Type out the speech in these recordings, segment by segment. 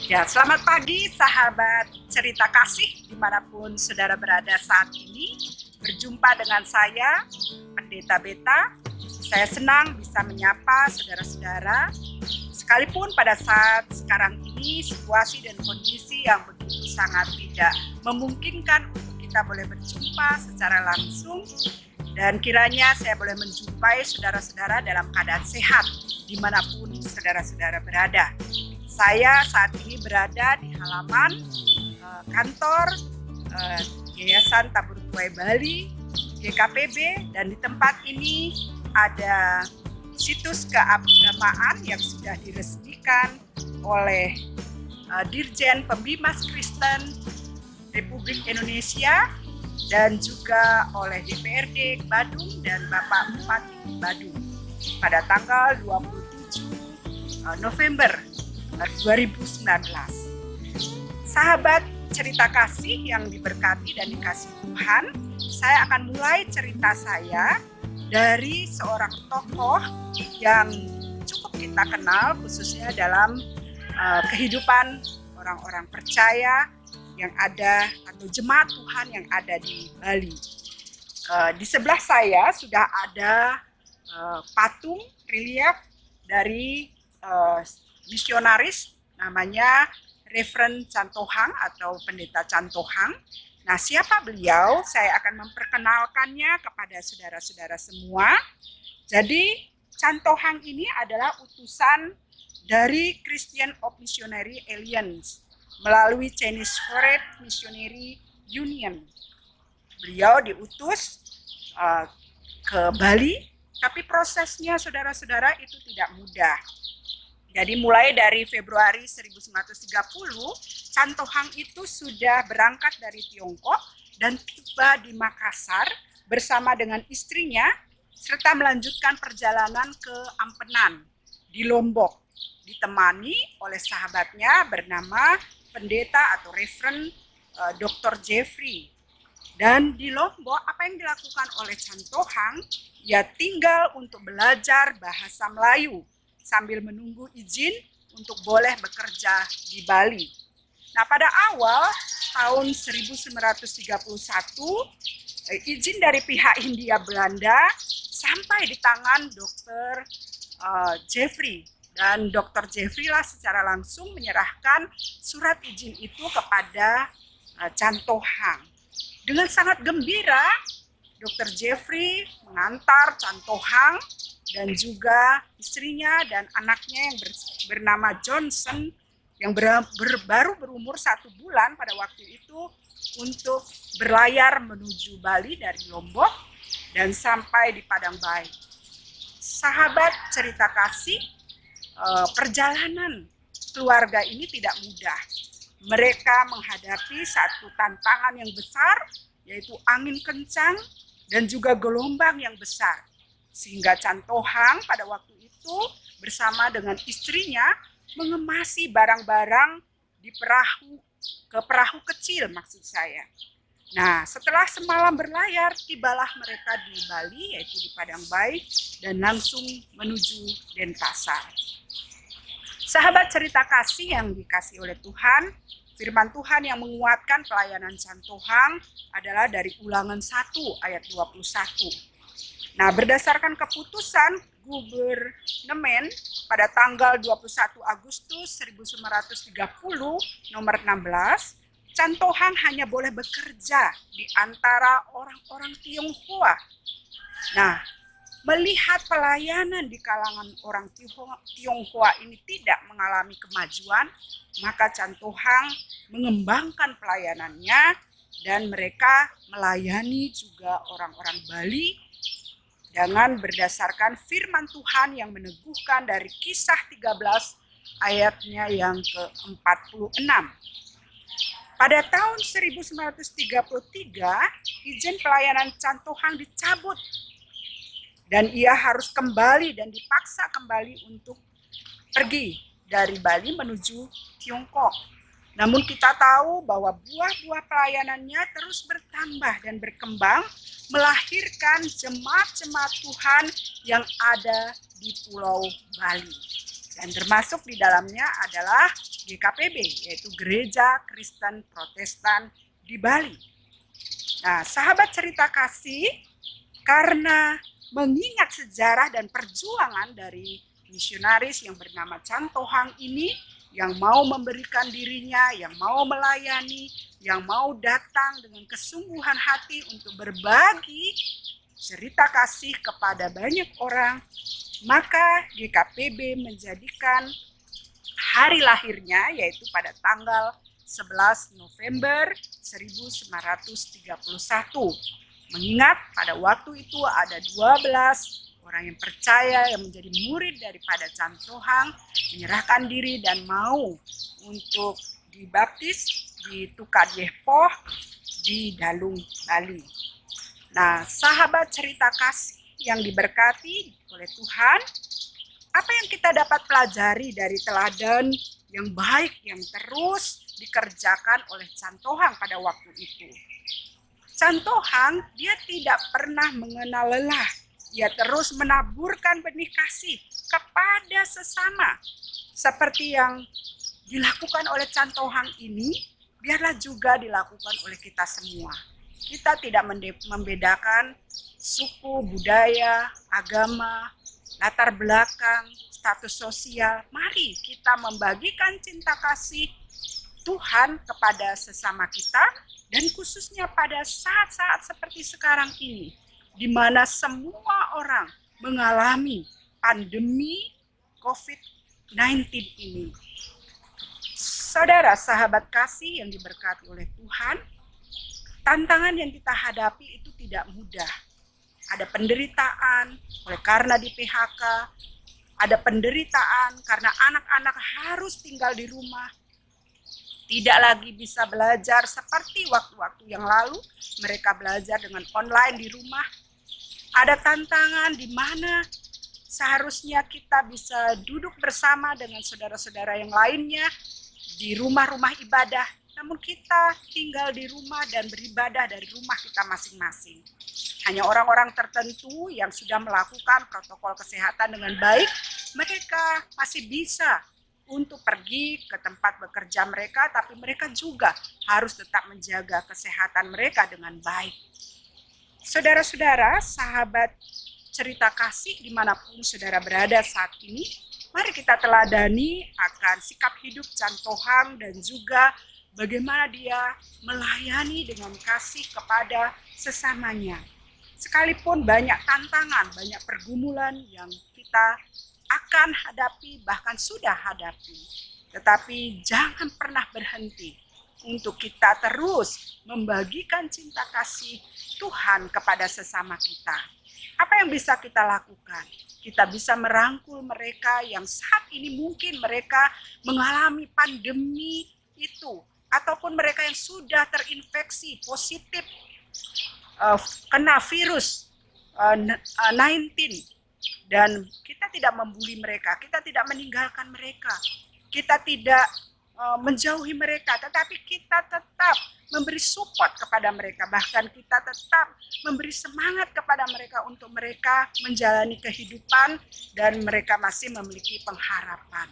Ya, selamat pagi sahabat cerita kasih dimanapun saudara berada saat ini. Berjumpa dengan saya, Pendeta Beta. Saya senang bisa menyapa saudara-saudara. Sekalipun pada saat sekarang ini situasi dan kondisi yang begitu sangat tidak memungkinkan untuk kita boleh berjumpa secara langsung. Dan kiranya saya boleh menjumpai saudara-saudara dalam keadaan sehat dimanapun saudara-saudara berada. Saya saat ini berada di halaman kantor Yayasan Tabur Tuai Bali GKPB, dan di tempat ini ada situs keagamaan yang sudah diresmikan oleh Dirjen Pembimas Kristen Republik Indonesia dan juga oleh DPRD Badung dan Bapak Bupati Badung pada tanggal 27 November 2019. Sahabat cerita kasih yang diberkati dan dikasih Tuhan, saya akan mulai cerita saya dari seorang tokoh yang cukup kita kenal khususnya dalam kehidupan orang-orang percaya yang ada atau jemaat Tuhan yang ada di Bali. Di sebelah saya sudah ada patung relief dari misionaris namanya Reverend Cantohang atau Pendeta Cantohang. Nah, siapa beliau? Saya akan memperkenalkannya kepada saudara-saudara semua. Jadi, Cantohang ini adalah utusan dari Christian of Missionary Alliance melalui Chinese Foreign Missionary Union. Beliau diutus ke Bali, tapi prosesnya saudara-saudara itu tidak mudah. Jadi mulai dari Februari 1930, Cantohang itu sudah berangkat dari Tiongkok dan tiba di Makassar bersama dengan istrinya serta melanjutkan perjalanan ke Ampenan di Lombok, ditemani oleh sahabatnya bernama Pendeta atau Reverend Dr. Jeffrey. Dan di Lombok apa yang dilakukan oleh Cantohang? Ya tinggal untuk belajar bahasa Melayu sambil menunggu izin untuk boleh bekerja di Bali. Nah, pada awal tahun 1931 izin dari pihak Hindia Belanda sampai di tangan Dr. Jeffrey. Dan Dr. Jeffrey lah secara langsung menyerahkan surat izin itu kepada Cantohang. Dengan sangat gembira, Dr. Jeffrey mengantar Cantohang dan juga istrinya dan anaknya yang bernama Johnson yang baru berumur 1 bulan pada waktu itu untuk berlayar menuju Bali dari Lombok dan sampai di Padang Baik. Sahabat cerita kasih, perjalanan keluarga ini tidak mudah. Mereka menghadapi satu tantangan yang besar, yaitu angin kencang dan juga gelombang yang besar. Sehingga Cantohang pada waktu itu bersama dengan istrinya mengemasi barang-barang di perahu kecil maksud saya. Nah, setelah semalam berlayar, tibalah mereka di Bali, yaitu di Padang Baik, dan langsung menuju Denpasar. Sahabat cerita kasih yang dikasih oleh Tuhan, firman Tuhan yang menguatkan pelayanan Cantohang adalah dari Ulangan 1 ayat 21. Nah, berdasarkan keputusan Gubernemen pada tanggal 21 Agustus 1930 nomor 16, Cantohang hanya boleh bekerja di antara orang-orang Tionghoa. Nah, melihat pelayanan di kalangan orang Tionghoa ini tidak mengalami kemajuan, maka Cantohang mengembangkan pelayanannya dan mereka melayani juga orang-orang Bali dengan berdasarkan firman Tuhan yang meneguhkan dari Kisah 13 ayatnya yang ke-46. Pada tahun 1933, izin pelayanan Cantohang dicabut dan ia harus kembali dan dipaksa kembali untuk pergi dari Bali menuju Tiongkok. Namun kita tahu bahwa buah-buah pelayanannya terus bertambah dan berkembang, melahirkan jemaat-jemaat Tuhan yang ada di Pulau Bali. Dan termasuk di dalamnya adalah GKPB, yaitu Gereja Kristen Protestan di Bali. Nah, sahabat cerita kasih, karena mengingat sejarah dan perjuangan dari misionaris yang bernama Chan Tohang ini, yang mau memberikan dirinya, yang mau melayani, yang mau datang dengan kesungguhan hati untuk berbagi cerita kasih kepada banyak orang, maka GKPB menjadikan hari lahirnya, yaitu pada tanggal 11 November 1931. Mengingat pada waktu itu ada 12 orang yang percaya yang menjadi murid daripada Chan Tohang menyerahkan diri dan mau untuk dibaptis di Tukad Yehpoh di Dalung, Bali. Nah, sahabat cerita kasih yang diberkati oleh Tuhan, apa yang kita dapat pelajari dari teladan yang baik yang terus dikerjakan oleh Chan Tohang pada waktu itu? Chan Tohang, dia tidak pernah mengenal lelah. Ia terus menaburkan benih kasih kepada sesama. Seperti yang dilakukan oleh Chan Tohang ini, biarlah juga dilakukan oleh kita semua. Kita tidak membedakan suku, budaya, agama, latar belakang, status sosial. Mari kita membagikan cinta kasih Tuhan kepada sesama kita, dan khususnya pada saat-saat seperti sekarang ini, di mana semua orang mengalami pandemi COVID-19 ini. Saudara, sahabat kasih yang diberkati oleh Tuhan, tantangan yang kita hadapi itu tidak mudah. Ada penderitaan oleh karena di PHK, ada penderitaan karena anak-anak harus tinggal di rumah, tidak lagi bisa belajar seperti waktu-waktu yang lalu, mereka belajar dengan online di rumah. Ada tantangan di mana seharusnya kita bisa duduk bersama dengan saudara-saudara yang lainnya di rumah-rumah ibadah, namun kita tinggal di rumah dan beribadah dari rumah kita masing-masing. Hanya orang-orang tertentu yang sudah melakukan protokol kesehatan dengan baik, mereka masih bisa untuk pergi ke tempat bekerja mereka, tapi mereka juga harus tetap menjaga kesehatan mereka dengan baik. Saudara-saudara, sahabat cerita kasih dimanapun saudara berada saat ini, mari kita teladani akan sikap hidup Chan Tohang dan juga bagaimana dia melayani dengan kasih kepada sesamanya. Sekalipun banyak tantangan, banyak pergumulan yang kita akan hadapi, bahkan sudah hadapi. Tetapi jangan pernah berhenti untuk kita terus membagikan cinta kasih Tuhan kepada sesama kita. Apa yang bisa kita lakukan? Kita bisa merangkul mereka yang saat ini mungkin mereka mengalami pandemi itu, ataupun mereka yang sudah terinfeksi positif kena virus 19. Dan kita tidak membuli mereka, kita tidak meninggalkan mereka, kita tidak menjauhi mereka, tetapi kita tetap memberi support kepada mereka, bahkan kita tetap memberi semangat kepada mereka untuk mereka menjalani kehidupan dan mereka masih memiliki pengharapan.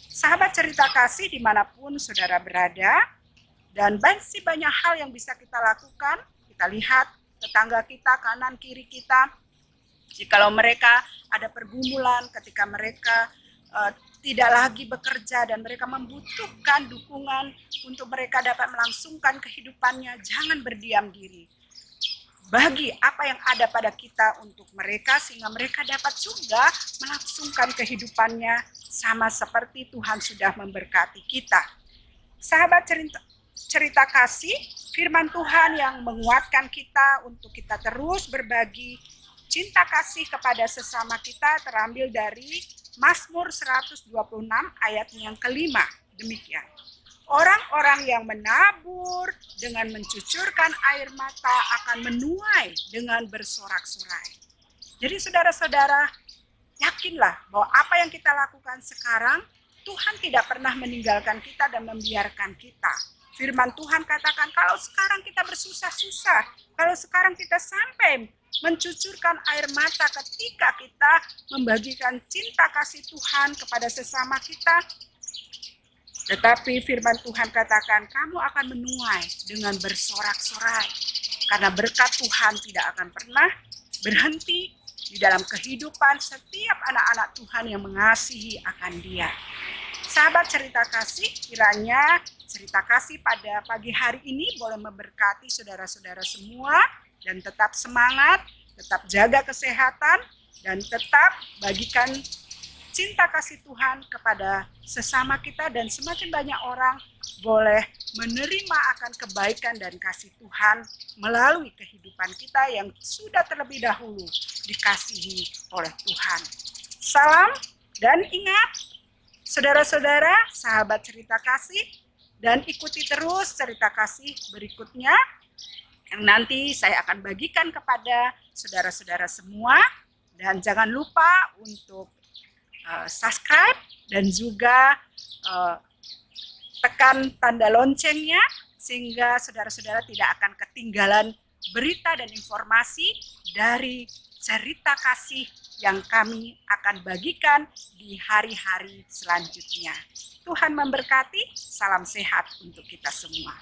Sahabat cerita kasih dimanapun saudara berada, dan masih banyak hal yang bisa kita lakukan. Kita lihat tetangga kita, kanan kiri kita, jikalau mereka ada pergumulan ketika mereka tidak lagi bekerja dan mereka membutuhkan dukungan untuk mereka dapat melangsungkan kehidupannya, jangan berdiam diri. Bagi apa yang ada pada kita untuk mereka, sehingga mereka dapat juga melangsungkan kehidupannya sama seperti Tuhan sudah memberkati kita. Sahabat cerita kasih, firman Tuhan yang menguatkan kita untuk kita terus berbagi cinta kasih kepada sesama kita terambil dari Mazmur 126 ayat yang kelima. Demikian. Orang-orang yang menabur dengan mencucurkan air mata akan menuai dengan bersorak-sorai. Jadi saudara-saudara, yakinlah bahwa apa yang kita lakukan sekarang, Tuhan tidak pernah meninggalkan kita dan membiarkan kita. Firman Tuhan katakan, kalau sekarang kita bersusah-susah, kalau sekarang kita sampai mencucurkan air mata ketika kita membagikan cinta kasih Tuhan kepada sesama kita. Tetapi firman Tuhan katakan, kamu akan menuai dengan bersorak-sorai. Karena berkat Tuhan tidak akan pernah berhenti di dalam kehidupan setiap anak-anak Tuhan yang mengasihi akan Dia. Sahabat cerita kasih, kiranya cerita kasih pada pagi hari ini boleh memberkati saudara-saudara semua, dan tetap semangat, tetap jaga kesehatan, dan tetap bagikan cinta kasih Tuhan kepada sesama kita, dan semakin banyak orang boleh menerima akan kebaikan dan kasih Tuhan melalui kehidupan kita yang sudah terlebih dahulu dikasihi oleh Tuhan. Salam, dan ingat saudara-saudara, sahabat cerita kasih, dan ikuti terus cerita kasih berikutnya yang nanti saya akan bagikan kepada saudara-saudara semua. Dan jangan lupa untuk subscribe dan juga tekan tanda loncengnya sehingga saudara-saudara tidak akan ketinggalan berita dan informasi dari cerita kasih yang kami akan bagikan di hari-hari selanjutnya. Tuhan memberkati, salam sehat untuk kita semua.